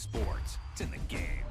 sports. It's in the game.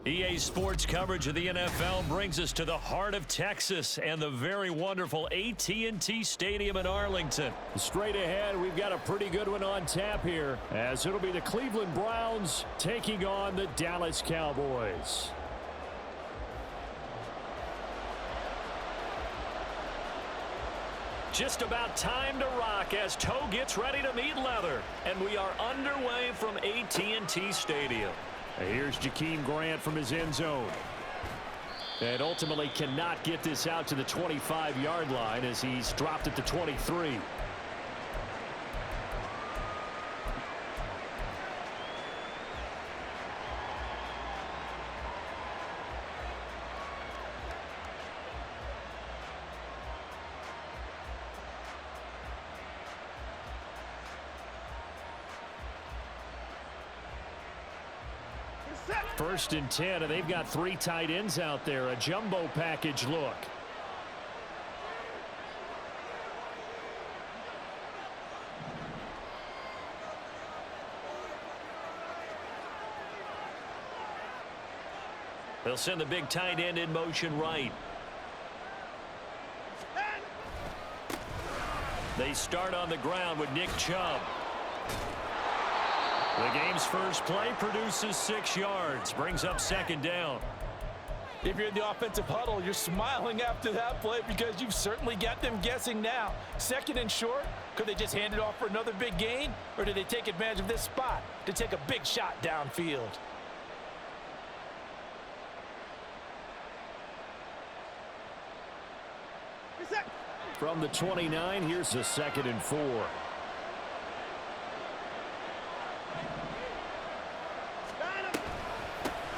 EA Sports coverage of the NFL brings us to the heart of Texas and the very wonderful AT&T Stadium in Arlington. Straight ahead, we've got a pretty good one on tap here, as it'll be the Cleveland Browns taking on the Dallas Cowboys. Just about time to rock as Toe gets ready to meet leather. And we are underway from AT&T Stadium. Here's Jakeem Grant from his end zone. And ultimately cannot get this out to the 25-yard line as he's dropped it to 23. First and 10, and they've got three tight ends out there. A jumbo package look. They'll send the big tight end in motion right. They start on the ground with Nick Chubb. The game's first play produces 6 yards, brings up second down. If you're in the offensive huddle, you're smiling after that play because you've certainly got them guessing now. Second and short, could they just hand it off for another big gain? Or did they take advantage of this spot to take a big shot downfield? From the 29, here's a 2nd and 4.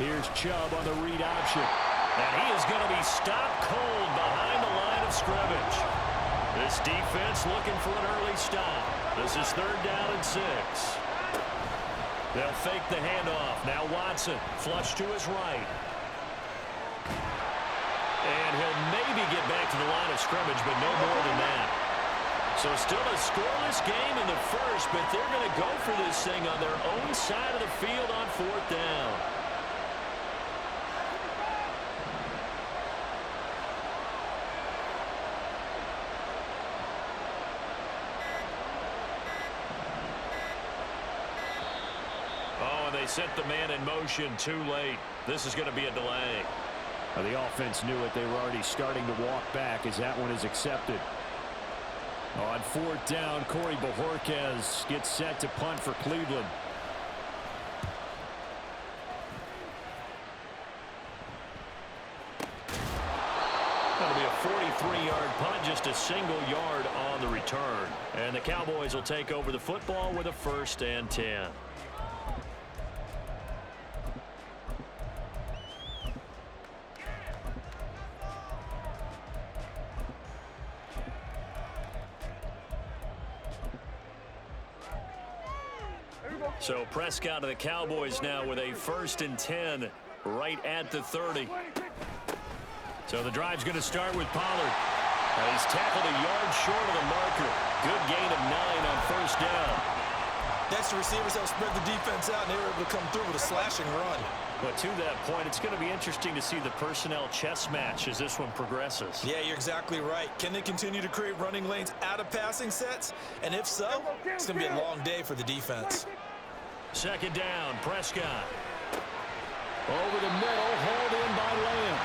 Here's Chubb on the read option. And he is going to be stopped cold behind the line of scrimmage. This defense looking for an early stop. This is 3rd down and 6. They'll fake the handoff. Now Watson, flush to his right. And he'll maybe get back to the line of scrimmage, but no more than that. So still a scoreless game in the first, but they're going to go for this thing on their own side of the field on 4th down. They sent the man in motion too late. This is going to be a delay. The offense knew it. They were already starting to walk back as that one is accepted. On 4th down, Corey Bojorquez gets set to punt for Cleveland. That'll be a 43-yard punt, just a single yard on the return. And the Cowboys will take over the football with a 1st and 10. So Prescott of the Cowboys now with a 1st and 10 right at the 30. So the drive's going to start with Pollard. He's tackled a yard short of the marker. Good gain of 9 on 1st down. That's the receivers that spread the defense out, and they were able to come through with a slashing run. But to that point, it's going to be interesting to see the personnel chess match as this one progresses. Yeah, you're exactly right. Can they continue to create running lanes out of passing sets? And if so, it's going to be a long day for the defense. 2nd down, Prescott. Over the middle, hauled in by Lamb.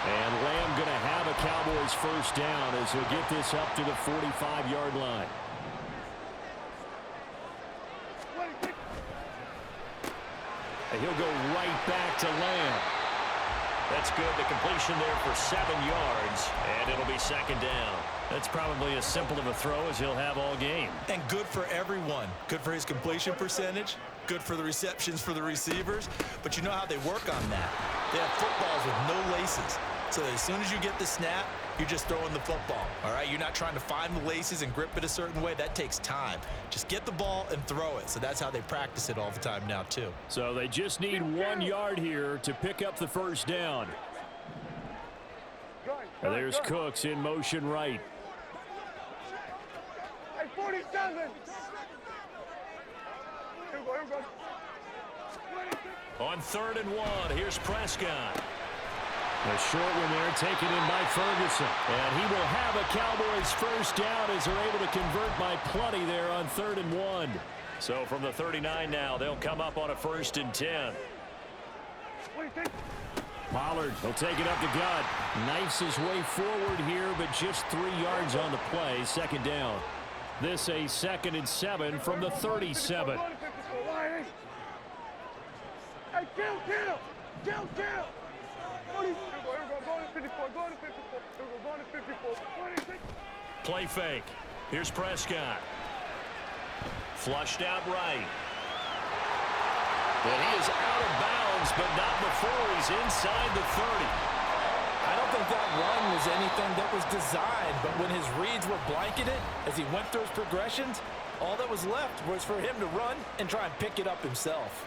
And Lamb going to have a Cowboys 1st down as he'll get this up to the 45-yard line. And he'll go right back to Lamb. That's good. The completion there for 7 yards, and it'll be 2nd down. That's probably as simple of a throw as he'll have all game. And good for everyone. Good for his completion percentage. Good for the receptions for the receivers. But you know how they work on that. They have footballs with no laces. So as soon as you get the snap, you're just throwing the football. All right? You're not trying to find the laces and grip it a certain way. That takes time. Just get the ball and throw it. So that's how they practice it all the time now, too. So they just need 1 yard here to pick up the 1st down. And there's Cooks in motion right. 47. On 3rd and 1, here's Prescott. A short one there taken in by Ferguson. And he will have a Cowboys 1st down as they're able to convert by plenty there on 3rd and 1. So from the 39 now, they'll come up on a 1st and 10. Pollard will take it up the gut. Knifes his way forward here, but just 3 yards on the play. 2nd down. This a 2nd and 7 from the 37. Hey, kill! Play fake. Here's Prescott. Flushed out right. And he is out of bounds, but not before he's inside the 30. I don't think that run was anything that was designed, but when his reads were blanketed as he went through his progressions, all that was left was for him to run and try and pick it up himself.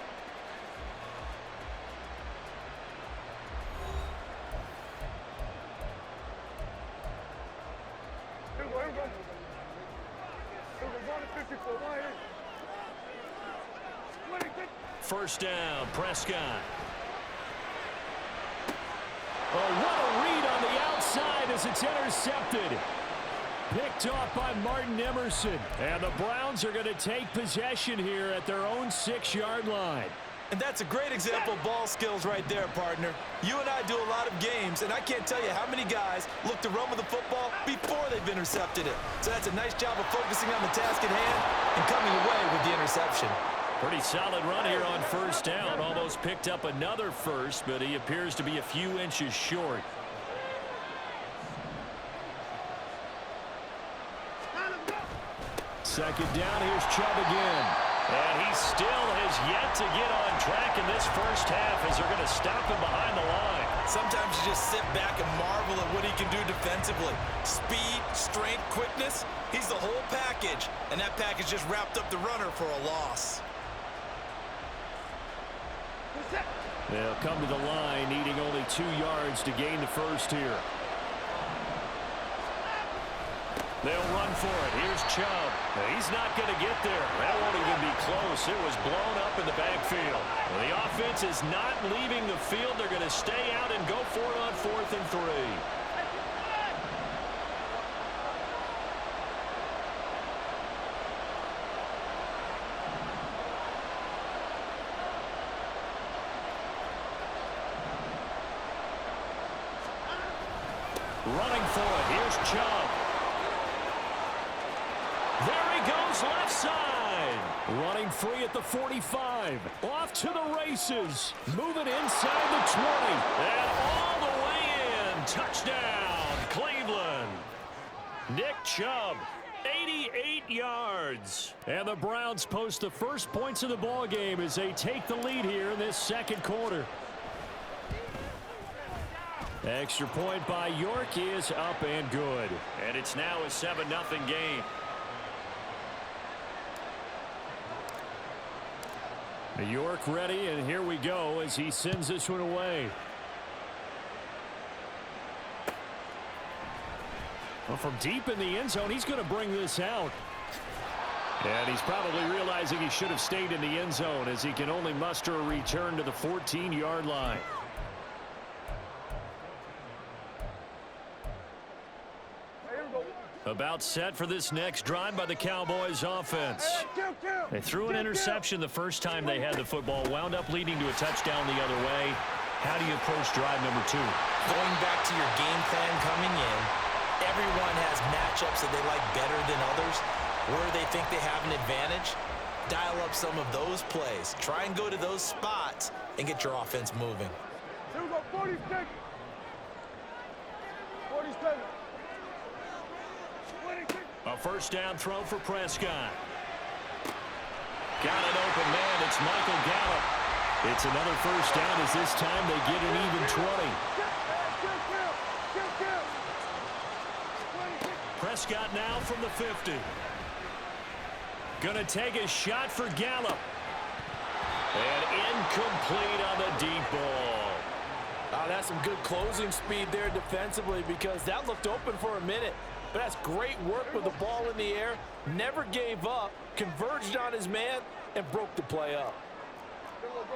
First down, Prescott. Oh, what a read on the outside as it's intercepted. Picked off by Martin Emerson. And the Browns are going to take possession here at their own 6-yard line. And that's a great example of ball skills right there, partner. You and I do a lot of games, and I can't tell you how many guys look to run with the football before they've intercepted it. So that's a nice job of focusing on the task at hand and coming away with the interception. Pretty solid run here on 1st down. Almost picked up another 1st, but he appears to be a few inches short. Second down, here's Chubb again. And he still has yet to get on track in this 1st half as they're going to stop him behind the line. Sometimes you just sit back and marvel at what he can do defensively. Speed, strength, quickness, he's the whole package. And that package just wrapped up the runner for a loss. They'll come to the line, needing only 2 yards to gain the 1st here. They'll run for it. Here's Chubb. He's not going to get there. That won't even be close. It was blown up in the backfield. The offense is not leaving the field. They're going to stay out and go for it on 4th and 3. Running for it. Here's Chubb. There he goes left side. Running free at the 45. Off to the races. Moving inside the 20. And all the way in. Touchdown. Cleveland. Nick Chubb, 88 yards. And the Browns post the first points of the ball game as they take the lead here in this second quarter. Extra point by York is up and good. And it's now a 7-0 game. York ready, and here we go as he sends this one away. Well, from deep in the end zone, he's going to bring this out. And he's probably realizing he should have stayed in the end zone as he can only muster a return to the 14-yard line. About set for this next drive by the Cowboys offense. They threw an interception the first time they had the football, wound up leading to a touchdown the other way. How do you approach drive number 2? Going back to your game plan coming in, everyone has matchups that they like better than others. Where they think they have an advantage, dial up some of those plays. Try and go to those spots and get your offense moving. Here we go, 46. 47. A first down throw for Prescott. Got an open man. It's Michael Gallup. It's another first down as this time they get an even 20. Prescott now from the 50. Gonna take a shot for Gallup. And incomplete on the deep ball. Oh, that's some good closing speed there defensively because that looked open for a minute. But that's great work with the ball in the air. Never gave up, converged on his man, and broke the play up.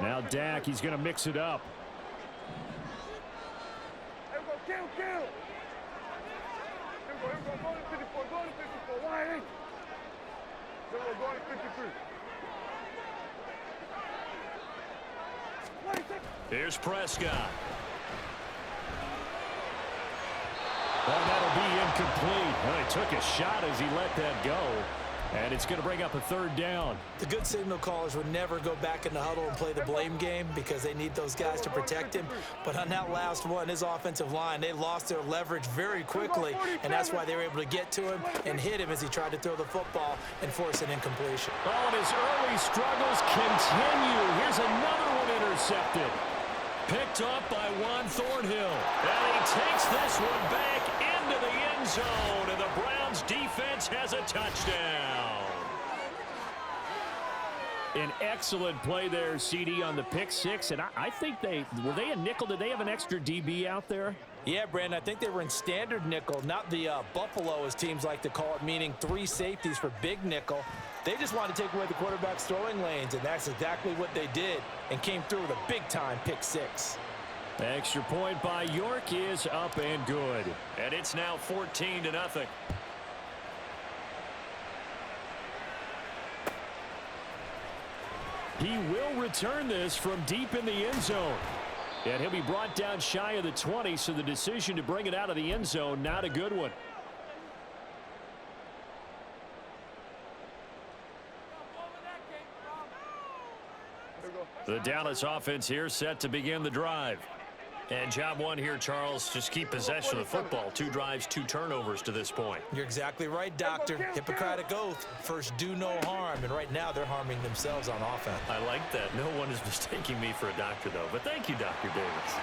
Now Dak, he's going to mix it up. Here we go, kill. Here we go, go to 54, go to 54, wide eight. Here we go, go to 53. 26. Here's Prescott. Well, that'll be incomplete. Well, he took a shot as he let that go. And it's going to bring up a third down. The good signal callers would never go back in the huddle and play the blame game because they need those guys to protect him. But on that last one, his offensive line, they lost their leverage very quickly, and that's why they were able to get to him and hit him as he tried to throw the football and force an incompletion. Oh, and his early struggles continue. Here's another one intercepted. Picked up by Juan Thornhill. And he takes this one back into the end zone, and the Browns defense has a touchdown. An excellent play there, CD, on the pick six. And I think were they a nickel? Did they have an extra DB out there? Yeah, Brandon, I think they were in standard nickel, not the Buffalo, as teams like to call it, meaning 3 safeties for big nickel. They just wanted to take away the quarterback's throwing lanes, and that's exactly what they did, and came through with a big-time pick six. Extra point by York is up and good. And it's now 14-0. He will return this from deep in the end zone. And he'll be brought down shy of the 20, so the decision to bring it out of the end zone, not a good one. The Dallas offense here set to begin the drive. And job one here, Charles, just keep possession of the football. 2 drives, 2 turnovers to this point. You're exactly right, Doctor. Hippocratic oath. First, do no harm. And right now, they're harming themselves on offense. I like that. No one is mistaking me for a doctor, though. But thank you, Dr. Davis.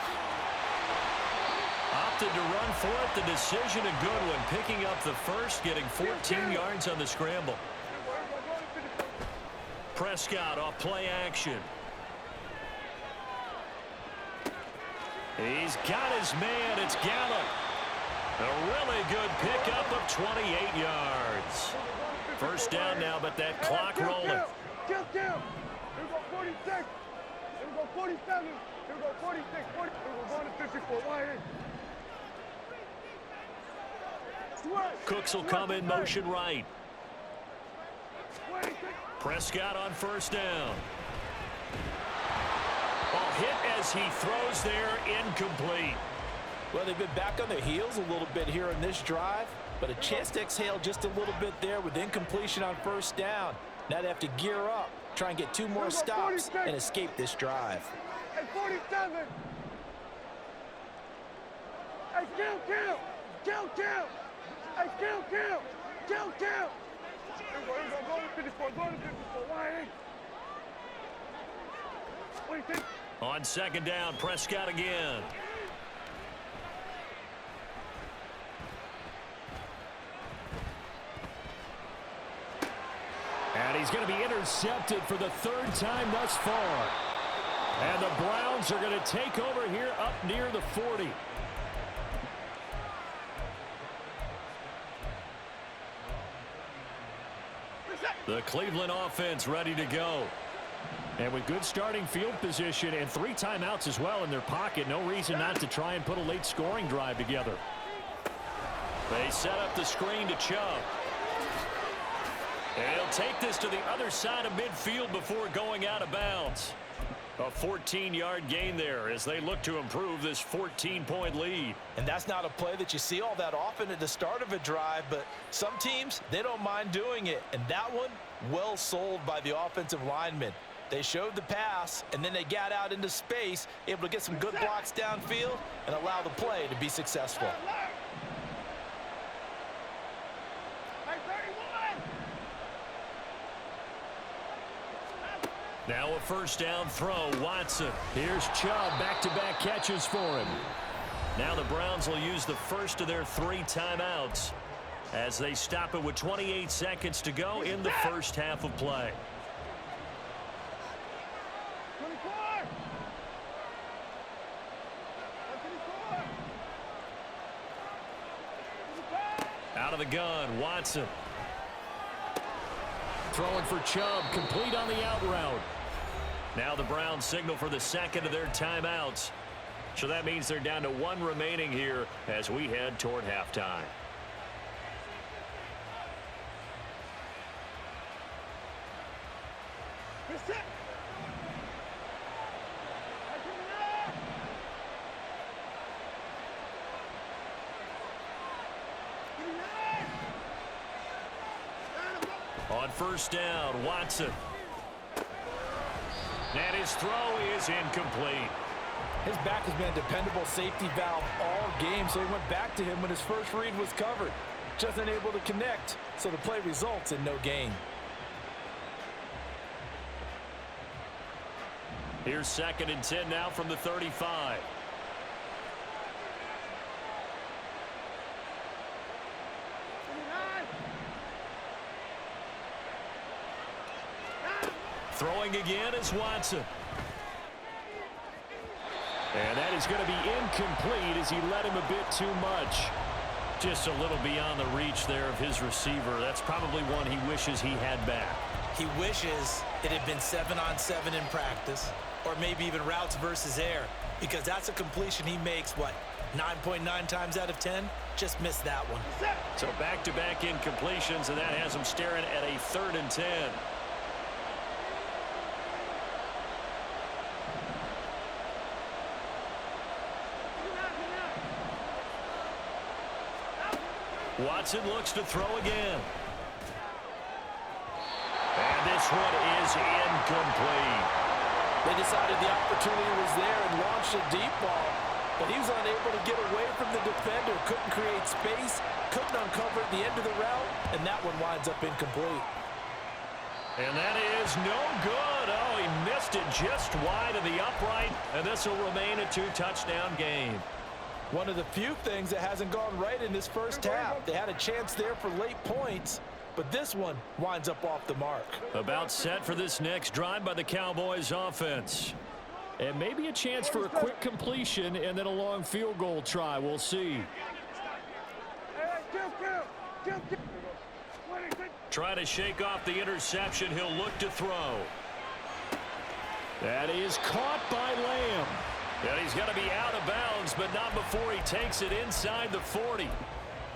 Opted to run for it. The decision a good one. Picking up the first, getting 14 yards on the scramble. Prescott off play action. He's got his man. It's Gallup. A really good pickup of 28 yards. First down now, but that clock rolling. Kill. Here we go, 46. Here we go, 47. Here we go, 46. 40. Here we go, going to 54. Wide eight. Cooks will come in motion right. Prescott on first down. Ball hit as he throws there, incomplete. Well, they've been back on their heels a little bit here in this drive, but a chance to exhale just a little bit there with incompletion on first down. Now they have to gear up, try and get 2 more stops and escape this drive. Hey, 47. Hey, kill. Kill! Hey, kill! Here we go, go to 54, wide 8. What do you think? On second down, Prescott again. And he's going to be intercepted for the third time thus far. And the Browns are going to take over here up near the 40. The Cleveland offense ready to go. And with good starting field position and 3 timeouts as well in their pocket, no reason not to try and put a late scoring drive together. They set up the screen to Chubb. And he'll take this to the other side of midfield before going out of bounds. A 14-yard gain there as they look to improve this 14-point lead. And that's not a play that you see all that often at the start of a drive, but some teams, they don't mind doing it. And that one, well sold by the offensive lineman. They showed the pass, and then they got out into space, able to get some good blocks downfield and allow the play to be successful. Now a first down throw, Watson. Here's Chubb, back-to-back catches for him. Now the Browns will use the first of their 3 timeouts as they stop it with 28 seconds to go in the first half of play. 24. Out of the gun, Watson. Throwing for Chubb, complete on the out route. Now the Browns signal for the second of their timeouts. So that means they're down to 1 remaining here as we head toward halftime. On first down, Watson. And his throw is incomplete. His back has been a dependable safety valve all game, so he went back to him when his first read was covered. Just unable to connect, so the play results in no gain. Here's 2nd and 10 now from the 35. Throwing again is Watson. And that is going to be incomplete as he led him a bit too much. Just a little beyond the reach there of his receiver. That's probably one he wishes he had back. He wishes it had been 7-on-7 in practice, or maybe even routes versus air, because that's a completion he makes, what, 9.9 times out of 10? Just missed that one. So back-to-back incompletions, and that has him staring at a 3rd and 10. Watson looks to throw again. And this one is incomplete. They decided the opportunity was there and launched a deep ball, but he was unable to get away from the defender, couldn't create space, couldn't uncover at the end of the route, and that one winds up incomplete. And that is no good. Oh, he missed it just wide of the upright, and this will remain a 2-touchdown game. One of the few things that hasn't gone right in this first half. They had a chance there for late points, but this one winds up off the mark. About set for this next drive by the Cowboys offense. And maybe a chance for a quick completion and then a long field goal try. We'll see. Try to shake off the interception. He'll look to throw. That is caught by Lamb. And he's going to be out of bounds, but not before he takes it inside the 40.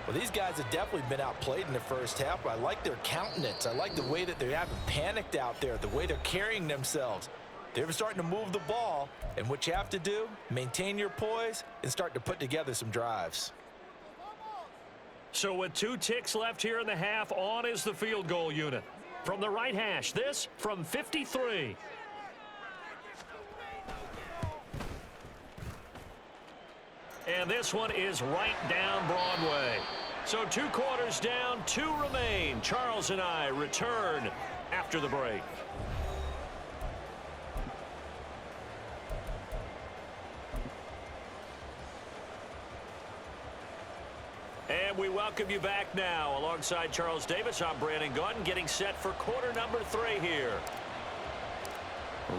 Well, these guys have definitely been outplayed in the first half, but I like their countenance. I like the way that they haven't panicked out there, the way they're carrying themselves. They're starting to move the ball, and what you have to do, maintain your poise and start to put together some drives. So with 2 ticks left here in the half, on is the field goal unit. From the right hash, this from 53. And this one is right down Broadway. So 2 quarters down, 2 remain. Charles and I return after the break. And we welcome you back now. Alongside Charles Davis, I'm Brandon Gaudin, getting set for quarter number 3 here.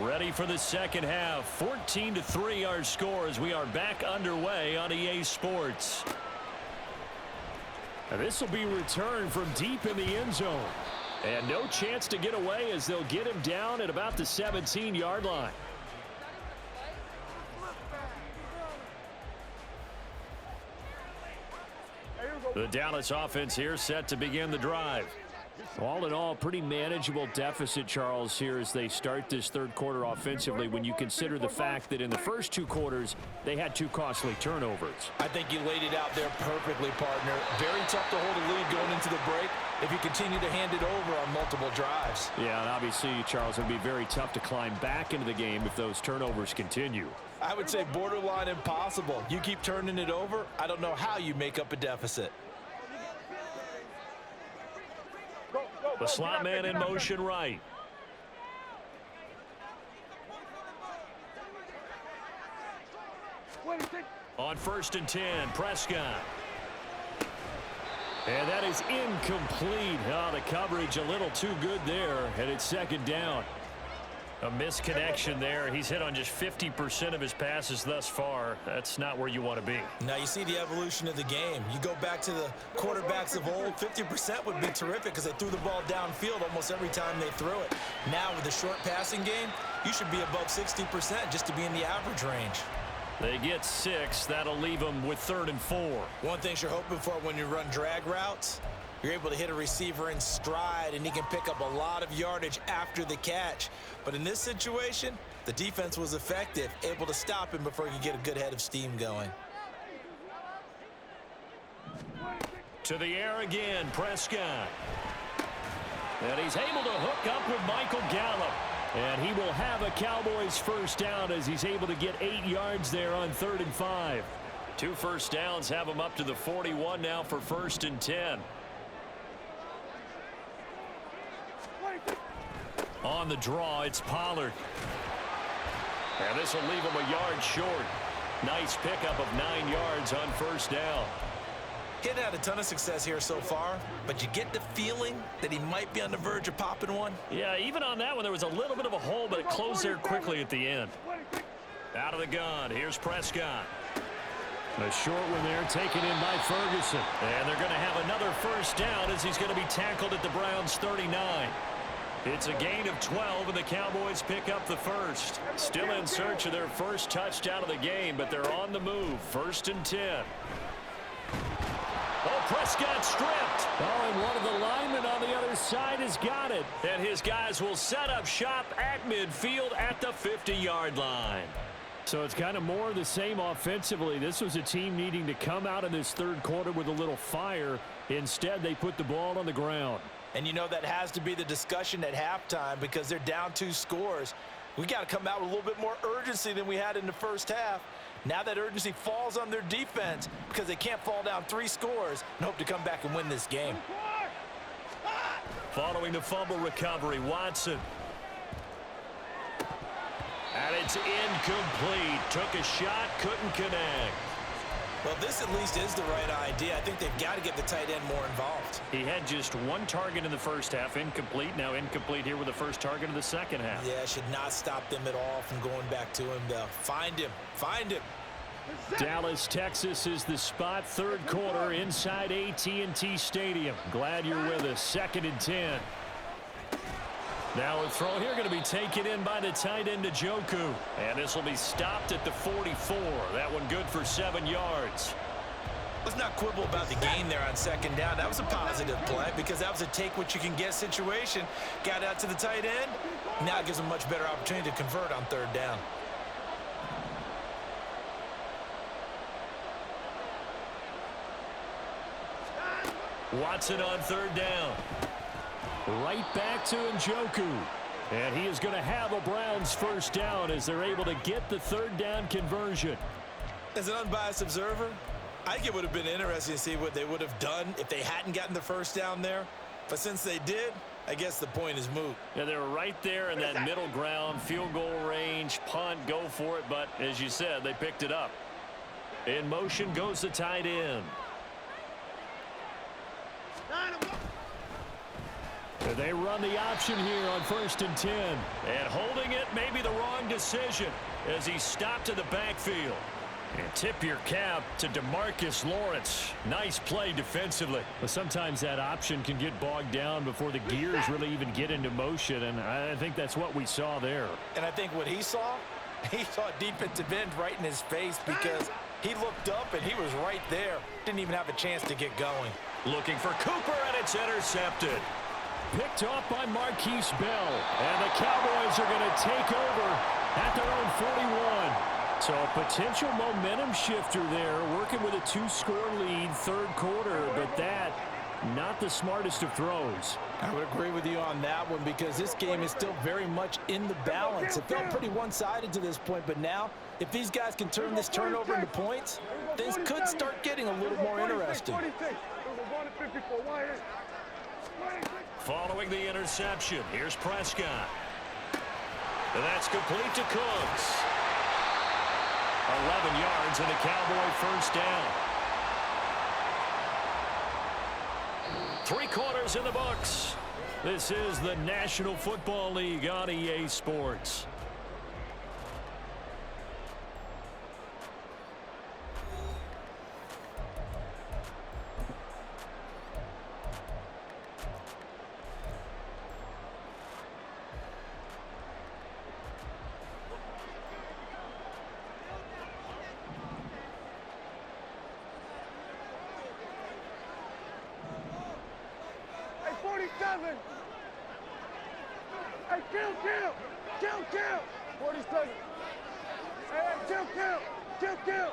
Ready for the second half. 14-3 our score as we are back underway on EA Sports. And this will be returned from deep in the end zone. And no chance to get away as they'll get him down at about the 17-yard line. The Dallas offense here set to begin the drive. All in all, pretty manageable deficit, Charles, here as they start this third quarter offensively when you consider the fact that in the first 2 quarters, they had 2 costly turnovers. I think you laid it out there perfectly, partner. Very tough to hold a lead going into the break if you continue to hand it over on multiple drives. Yeah, and obviously, Charles, it would be very tough to climb back into the game if those turnovers continue. I would say borderline impossible. You keep turning it over, I don't know how you make up a deficit. The slot man in motion right. On 1st and 10, Prescott. And that is incomplete. Oh, the coverage a little too good there, and it's 2nd down. A misconnection there. He's hit on just 50% of his passes thus far. That's not where you want to be. Now you see the evolution of the game. You go back to the quarterbacks of old, 50% would be terrific because they threw the ball downfield almost every time they threw it. Now with the short passing game, you should be above 60% just to be in the average range. They get 6. That'll leave them with 3rd and 4. One thing you're hoping for when you run drag routes, you're able to hit a receiver in stride, and he can pick up a lot of yardage after the catch. But in this situation, the defense was effective, able to stop him before he could get a good head of steam going. To the air again, Prescott. And he's able to hook up with Michael Gallup. And he will have a Cowboys first down as he's able to get 8 yards there on 3rd and 5. 2 first downs have him up to the 41 now for 1st and 10. On the draw, it's Pollard. And this will leave him a yard short. Nice pickup of 9 yards on 1st down. He hadn't had a ton of success here so far, but you get the feeling that he might be on the verge of popping one. Yeah, even on that one, there was a little bit of a hole, but it closed there quickly at the end. Out of the gun, here's Prescott. A short one there, taken in by Ferguson. And they're going to have another first down as he's going to be tackled at the Browns' 39. It's a gain of 12, and the Cowboys pick up the first. Still in search of their first touchdown of the game, but they're on the move. 1st and 10. Oh, Prescott stripped. Oh, and one of the linemen on the other side has got it. And his guys will set up shop at midfield at the 50-yard line. So it's kind of more of the same offensively. This was a team needing to come out in this third quarter with a little fire. Instead, they put the ball on the ground. And you know that has to be the discussion at halftime because they're down 2 scores. We got to come out with a little bit more urgency than we had in the first half. Now that urgency falls on their defense because they can't fall down 3 scores and hope to come back and win this game. Following the fumble recovery, Watson. And it's incomplete. Took a shot, couldn't connect. Well, this at least is the right idea. I think they've got to get the tight end more involved. He had just 1 target in the first half, incomplete. Now incomplete here with the first target of the second half. Yeah, should not stop them at all from going back to him, though. Find him. Find him. Dallas, Texas is the spot. Third quarter inside AT&T Stadium. Glad you're with us. 2nd and 10. Now a throw here going to be taken in by the tight end Njoku. And this will be stopped at the 44. That one good for 7 yards. Let's not quibble about the gain there on 2nd down. That was a positive play because that was a take-what-you-can-get situation. Got out to the tight end. Now it gives them a much better opportunity to convert on 3rd down. Watson on 3rd down. Right back to Njoku. And he is going to have a Browns first down as they're able to get the 3rd down conversion. As an unbiased observer, I think it would have been interesting to see what they would have done if they hadn't gotten the first down there. But since they did, I guess the point is moot. Yeah, they were right there in that middle ground, field goal range, punt, go for it. But as you said, they picked it up. In motion goes the tight end. They run the option here on 1st and 10. And holding it may be the wrong decision as he stopped in the backfield. And tip your cap to DeMarcus Lawrence. Nice play defensively. But sometimes that option can get bogged down before the gears really even get into motion, and I think that's what we saw there. And I think what he saw a defensive end right in his face because he looked up and he was right there. Didn't even have a chance to get going. Looking for Cooper, and it's intercepted. Picked off by Marquise Bell, and the Cowboys are going to take over at their own 41. So a potential momentum shifter there, working with a 2-score lead, 3rd quarter, but that, not the smartest of throws. I would agree with you on that one because this game is still very much in the balance. It felt pretty one-sided to this point, but now, if these guys can turn this turnover into points, things could start getting a little more interesting. Following the interception, here's Prescott. And that's complete to Cooks. 11 yards and a Cowboy first down. 3 quarters in the books. This is the National Football League on EA Sports. Hey, kill. 47. Hey, kill.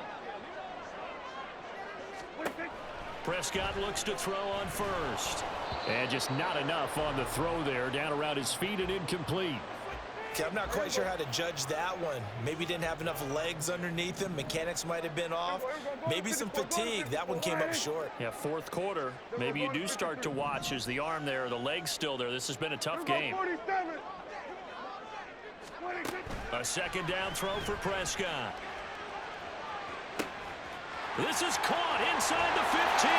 Prescott looks to throw on first. And just not enough on the throw there, down around his feet and incomplete. Okay, I'm not quite sure how to judge that one. Maybe didn't have enough legs underneath him. Mechanics might have been off. Maybe some fatigue. That one came up short. Yeah, 4th quarter. Maybe you do start to watch as the arm there, the leg's still there. This has been a tough game. A 2nd down throw for Prescott. This is caught inside the 15.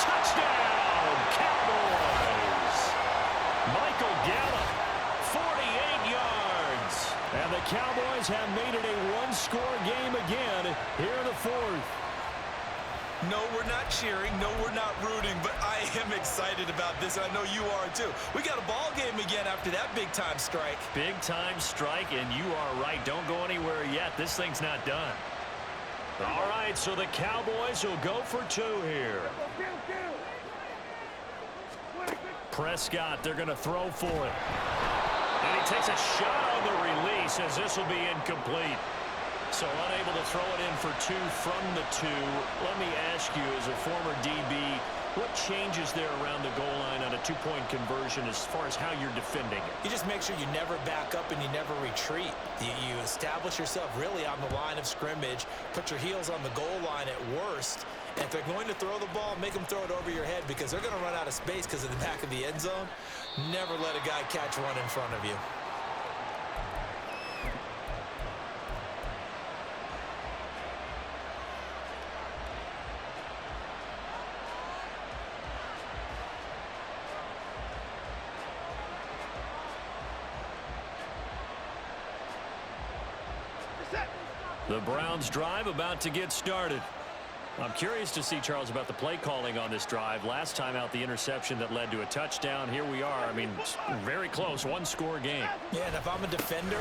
Touchdown, Cowboys. Michael Gallup, 48 yards. And the Cowboys have made it a 1-score game again here in the 4th. No, we're not cheering. No, we're not rooting, but I am excited about this, and I know you are too. We got a ball game again after that big-time strike. Big-time strike, and you are right. Don't go anywhere yet. This thing's not done. All right, so the Cowboys will go for 2 here. Prescott, they're going to throw for it. And he takes a shot on the release as this will be incomplete. So unable to throw it in for 2 from the 2. Let me ask you, as a former DB, what changes there around the goal line on a 2-point conversion as far as how you're defending it? You just make sure you never back up and you never retreat. You establish yourself really on the line of scrimmage, put your heels on the goal line at worst, and if they're going to throw the ball, make them throw it over your head because they're going to run out of space because of the back of the end zone. Never let a guy catch one in front of you. The Browns drive about to get started. I'm curious to see, Charles, about the play calling on this drive. Last time out, the interception that led to a touchdown. Here we are. I mean, very close, 1-score game. Yeah, and if I'm a defender,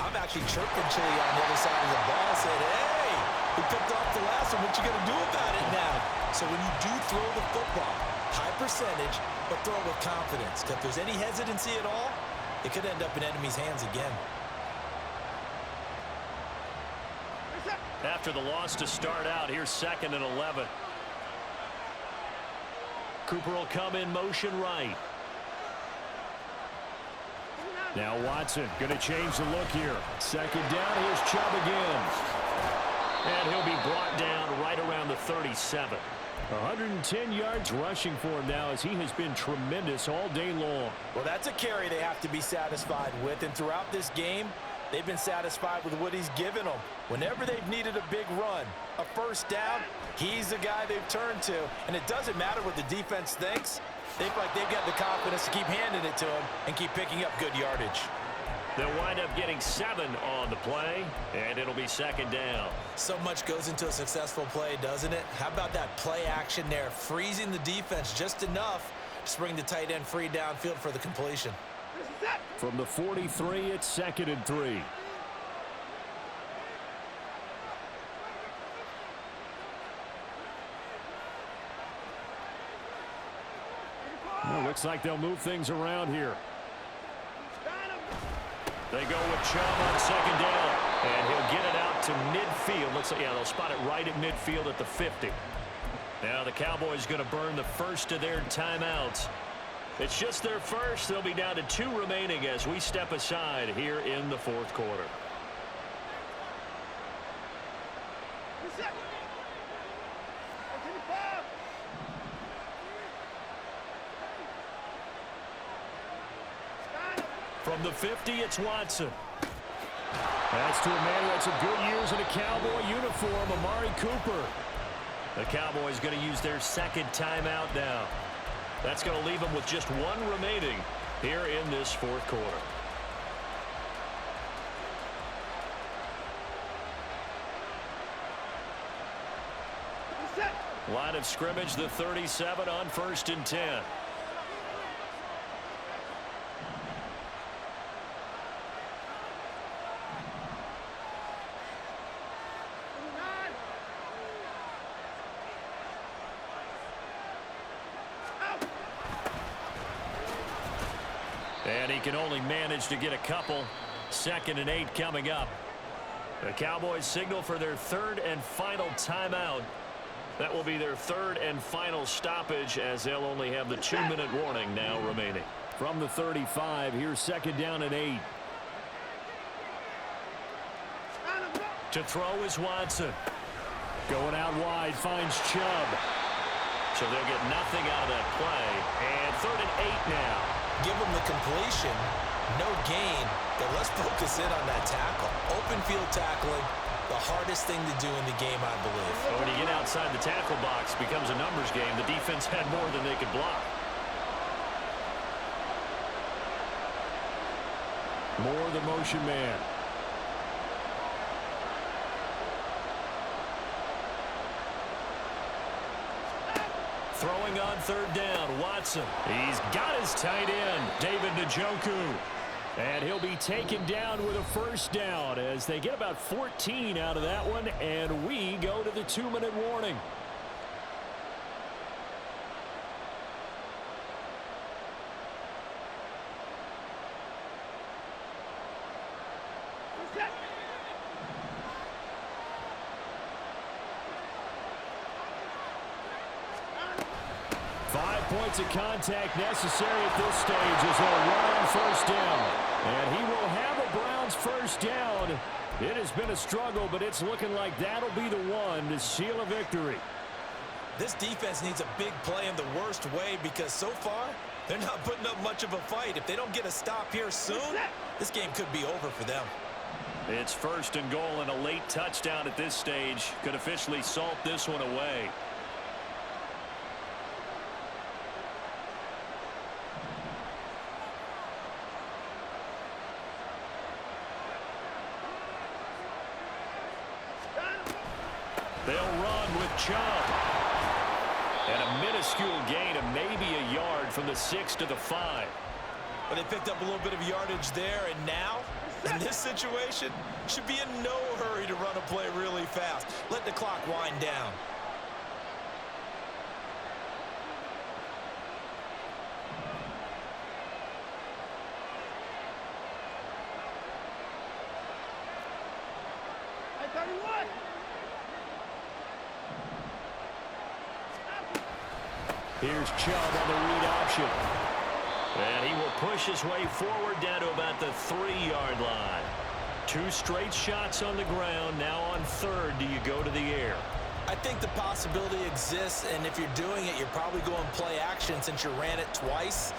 I'm actually chirping Chili on the other side of the ball, saying, hey, we picked off the last one. What you going to do about it now? So when you do throw the football, high percentage, but throw it with confidence. If there's any hesitancy at all, it could end up in enemy's hands again. After the loss to start out, here's 2nd and 11. Cooper will come in motion right. Now Watson going to change the look here. 2nd down, here's Chubb again. And he'll be brought down right around the 37. 110 yards rushing for him now as he has been tremendous all day long. Well, that's a carry they have to be satisfied with. And throughout this game, they've been satisfied with what he's given them. Whenever they've needed a big run, a first down, he's the guy they've turned to. And it doesn't matter what the defense thinks. They feel like they've got the confidence to keep handing it to him and keep picking up good yardage. They'll wind up getting 7 on the play, and it'll be second down. So much goes into a successful play, doesn't it? How about that play action there, freezing the defense just enough to bring the tight end free downfield for the completion. From the 43, it's 2nd and 3. Well, looks like they'll move things around here. They go with Chubb on second down, and he'll get it out to midfield. Looks like, yeah, they'll spot it right at midfield at the 50. Now the Cowboys going to burn the first of their timeouts. It's just their first. They'll be down to 2 remaining as we step aside here in the fourth quarter. From the 50, it's Watson. That's to a man who had some good years in a Cowboy uniform, Amari Cooper. The Cowboys going to use their second timeout now. That's going to leave them with just 1 remaining here in this fourth quarter. Line of scrimmage, the 37 on 1st and 10. And he can only manage to get a couple. 2nd and 8 coming up. The Cowboys signal for their 3rd and final timeout. That will be their 3rd and final stoppage as they'll only have the 2-minute warning now remaining. From the 35, here's 2nd down and 8. To throw is Watson. Going out wide, finds Chubb. So they'll get nothing out of that play. And 3rd and 8 now. Give them the completion, no gain, but let's focus in on that tackle. Open field tackling, the hardest thing to do in the game, I believe. But when you get outside the tackle box, it becomes a numbers game. The defense had more than they could block. More the motion man. Throwing on 3rd down, Watson. He's got his tight end, David Njoku. And he'll be taken down with a first down as they get about 14 out of that one, and we go to the 2-minute warning. Points of contact necessary at this stage as they'll run on first down. And he will have a Browns first down. It has been a struggle, but it's looking like that'll be the one to seal a victory. This defense needs a big play in the worst way because so far, they're not putting up much of a fight. If they don't get a stop here soon, this game could be over for them. It's 1st and goal, and a late touchdown at this stage could officially salt this one away. They'll run with Chubb. And a minuscule gain of maybe a yard from the 6 to the 5. But they picked up a little bit of yardage there, and now, in this situation, should be in no hurry to run a play really fast. Let the clock wind down. Here's Chubb on the read option. And he will push his way forward down to about the 3-yard line. 2 straight shots on the ground. Now on 3rd, do you go to the air? I think the possibility exists, and if you're doing it, you're probably going play action since you ran it twice.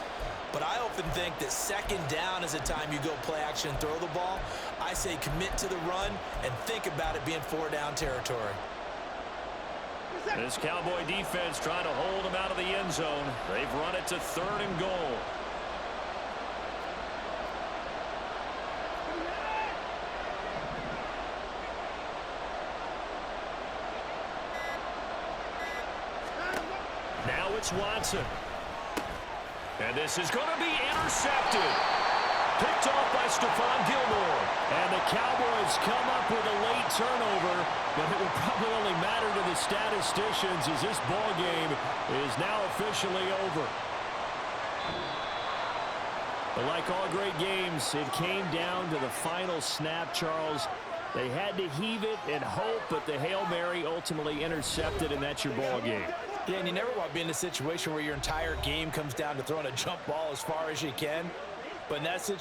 But I often think that 2nd down is a time you go play action and throw the ball. I say commit to the run and think about it being 4-down territory. This Cowboy defense trying to hold them out of the end zone. They've run it to 3rd and goal. Now it's Watson. And this is going to be intercepted. Picked off by Stephon Gilmore. And the Cowboys come up with a late turnover, but it will probably only matter to the statisticians as this ball game is now officially over. But like all great games, it came down to the final snap, Charles. They had to heave it and hope, but the Hail Mary ultimately intercepted, and that's your ball game. Yeah, and you never want to be in a situation where your entire game comes down to throwing a jump ball as far as you can. But in that situation,